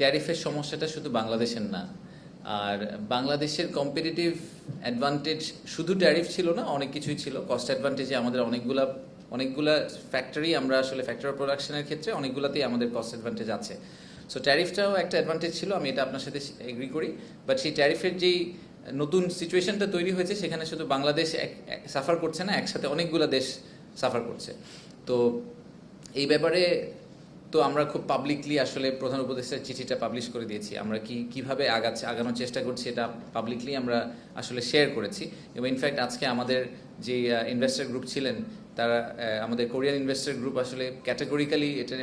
ট্যারিফের সমস্যাটা শুধু বাংলাদেশের না, আর বাংলাদেশের কম্পিটিটিভ অ্যাডভান্টেজ শুধু ট্যারিফ ছিল না, অনেক কিছুই ছিল। কস্ট অ্যাডভান্টেজে আমাদের অনেকগুলা ফ্যাক্টরি, আমরা আসলে ফ্যাক্টরি অফ প্রোডাকশনের ক্ষেত্রে অনেকগুলাতেই আমাদের কস্ট অ্যাডভান্টেজ আছে। সো ট্যারিফটাও একটা অ্যাডভান্টেজ ছিল, আমি এটা আপনার সাথে এগ্রি করি। বাট সেই ট্যারিফের যেই নতুন সিচুয়েশনটা তৈরি হয়েছে, সেখানে শুধু বাংলাদেশ সাফার করছে না, একসাথে অনেকগুলো দেশ সাফার করছে। তো এই ব্যাপারে তো আমরা খুব পাবলিকলি আসলে প্রধান উপদেষ্টার চিঠিটা পাবলিশ করে দিয়েছি। আমরা কিভাবে আগানোর চেষ্টা করছি এটা পাবলিকলি আমরা আসলে শেয়ার করেছি। এবং ইনফ্যাক্ট আজকে আমাদের যে ইনভেস্টর গ্রুপ ছিলেন, তারা আমাদের কোরিয়ান ইনভেস্টর গ্রুপ আসলে ক্যাটাগরিক্যালি এটা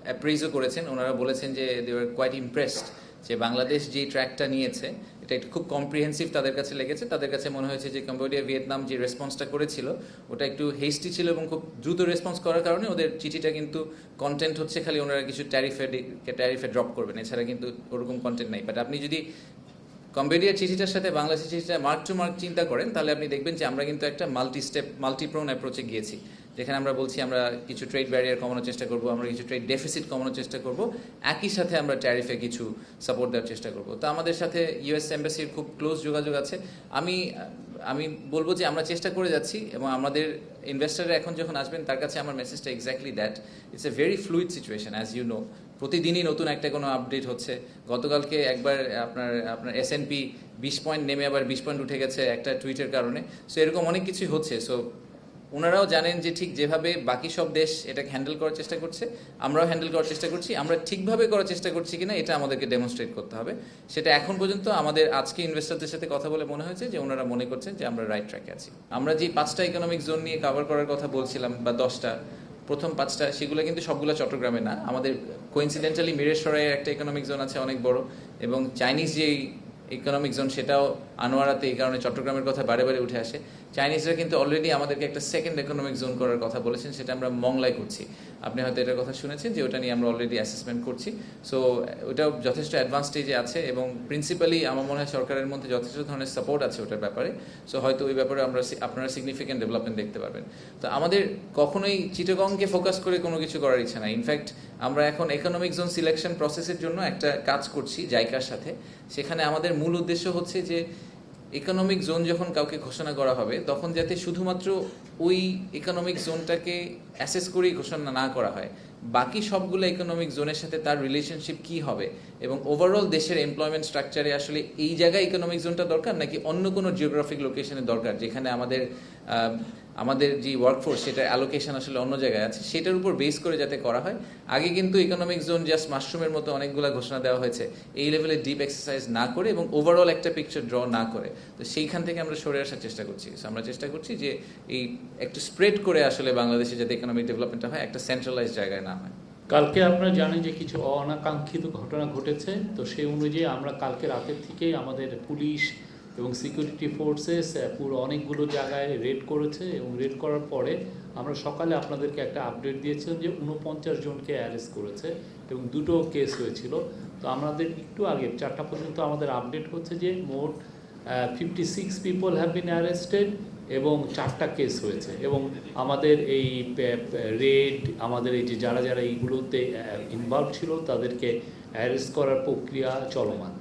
অ্যাপ্রেইজও করেছেন। ওনারা বলেছেন যে দে ওয়ার কোয়াইট ইমপ্রেসড যে বাংলাদেশ যেই ট্র্যাকটা নিয়েছে এটা একটু খুব কম্প্রিহেন্সিভ তাদের কাছে লেগেছে। তাদের কাছে মনে হয়েছে যে কম্বোডিয়া, ভিয়েতনাম যে রেসপন্সটা করেছিল ওটা একটু হেস্টি ছিল এবং খুব দ্রুত রেসপন্স করার কারণে ওদের চিঠিটা কিন্তু কন্টেন্ট হচ্ছে খালি ওনারা কিছু ট্যারিফে ড্রপ করবেন, এছাড়া কিন্তু ওরকম কন্টেন্ট নাই। বাট আপনি যদি কম্বোডিয়ার চিঠিটার সাথে বাংলাদেশের চিঠিটা মার্ক টু মার্ক চিন্তা করেন, তাহলে আপনি দেখবেন যে আমরা কিন্তু একটা মাল্টিপ্রোন অ্যাপ্রোচে গিয়েছি, যেখানে আমরা বলছি আমরা কিছু ট্রেড ব্যারিয়ার কমানোর চেষ্টা করব, আমরা কিছু ট্রেড ডেফিসিট কমানোর চেষ্টা করব, একই সাথে আমরা ট্যারিফে কিছু সাপোর্ট দেওয়ার চেষ্টা করব। তো আমাদের সাথে ইউএস এম্বাসির খুব ক্লোজ যোগাযোগ আছে। আমি বলবো যে আমরা চেষ্টা করে যাচ্ছি, এবং আমাদের ইনভেস্টাররা এখন যখন আসবেন তার কাছে আমার মেসেজটা exactly that, it's a very fluid situation. As you know, প্রতিদিনই নতুন একটা কোনো আপডেট হচ্ছে। গতকালকে একবার আপনার S&P 20 পয়েন্ট নেমে আবার 20 পয়েন্ট উঠে গেছে একটা টুইটের কারণে। সো এরকম অনেক কিছুই হচ্ছে। সো ওনারাও জানেন যে ঠিক যেভাবে বাকি সব দেশ এটাকে হ্যান্ডেল করার চেষ্টা করছে, আমরাও হ্যান্ডেল করার চেষ্টা করছি। আমরা ঠিকভাবে করার চেষ্টা করছি কিনা এটা আমাদেরকে ডেমনস্ট্রেট করতে হবে। সেটা এখন পর্যন্ত আমাদের আজকে ইনভেস্টরদের সাথে কথা বলে মনে হয়েছে যে ওনারা মনে করছেন যে আমরা রাইট ট্র্যাকে আছি। আমরা যে 5টা ইকোনমিক জোন নিয়ে কভার করার কথা বলছিলাম, বা 10টা, প্রথম 5টা সেগুলো কিন্তু সবগুলো চট্টগ্রামে না। আমাদের কোইন্সিডেন্টালি মিরেশ্বরাইয়ের একটা ইকোনমিক জোন আছে অনেক বড়, এবং চাইনিজ যেই ইকোনমিক জোন সেটাও আনোয়ারাতে, এই কারণে চট্টগ্রামের কথা বারে বারে উঠে আসে। চাইনিজরা কিন্তু অলরেডি আমাদেরকে একটা সেকেন্ড ইকোনমিক জোন করার কথা বলেছেন, সেটা আমরা মংলায় করছি। আপনি হয়তো এটার কথা শুনেছেন যে ওটা নিয়ে আমরা অলরেডি অ্যাসেসমেন্ট করছি। সো ওটাও যথেষ্ট অ্যাডভান্স স্টেজে আছে, এবং প্রিন্সিপালি আমার মনে হয় সরকারের মধ্যে যথেষ্ট ধরনের সাপোর্ট আছে ওটার ব্যাপারে। সো হয়তো ওই ব্যাপারে আপনারা সিগনিফিক্যান্ট ডেভেলপমেন্ট দেখতে পারবেন। তো আমাদের কখনোই চিটাগংকে ফোকাস করে কোনো কিছু করার ইচ্ছা নাই। ইনফ্যাক্ট আমরা এখন ইকোনমিক জোন সিলেকশন প্রসেসের জন্য একটা কাজ করছি জাইকার সাথে। সেখানে আমাদের মূল উদ্দেশ্য হচ্ছে যে ইকোনমিক জোন যখন কাউকে ঘোষণা করা হবে, তখন যাতে শুধুমাত্র ওই ইকোনমিক জোনটাকে অ্যাসেস করেই ঘোষণা না করা হয়, বাকি সবগুলো ইকোনমিক জোনের সাথে তার রিলেশনশিপ কি হবে, এবং ওভারঅল দেশের এমপ্লয়মেন্ট স্ট্রাকচারে আসলে এই জায়গায় ইকোনমিক জোনটা দরকার নাকি অন্য কোনো জিওগ্রাফিক লোকেশনে দরকার, যেখানে আমাদের যে ওয়ার্কফোর্স সেটার অ্যালোকেশন আসলে অন্য জায়গায় আছে, সেটার উপর বেস করে যাতে করা হয়। আগে কিন্তু ইকোনমিক জোন জাস্ট মাশরুমের মতো অনেকগুলো ঘোষণা দেওয়া হয়েছে, এই লেভেলে ডিপ এক্সারসাইজ না করে এবং ওভারঅল একটা পিকচার ড্র না করে। তো সেইখান থেকে আমরা সরে আসার চেষ্টা করছি। আমরা চেষ্টা করছি যে এই একটু স্প্রেড করে আসলে বাংলাদেশে যাতে ইকোনমিক ডেভেলপমেন্টটা হয়, একটা সেন্ট্রালাইজ জায়গায় না হয়। কালকে আপনারা জানেন যে কিছু অনাকাঙ্ক্ষিত ঘটনা ঘটেছে। তো সেই অনুযায়ী আমরা কালকে রাতের থেকেই আমাদের পুলিশ এবং সিকিউরিটি ফোর্সেস পুরো অনেকগুলো জায়গায় রেড করেছে, এবং রেড করার পরে আমরা সকালে আপনাদেরকে একটা আপডেট দিয়েছিলাম যে 49 জনকে অ্যারেস্ট করেছে এবং 2টো কেস হয়েছিল। তো আমাদের একটু আগে 4টা পর্যন্ত আমাদের আপডেট হচ্ছে যে মোট 56 পিপল হ্যাভ বিন অ্যারেস্টেড এবং 4টা কেস হয়েছে। এবং আমাদের এই রেড, আমাদের এই যে যারা যারা এইগুলোতে ইনভলভ ছিল তাদেরকে অ্যারেস্ট করার প্রক্রিয়া চলমান।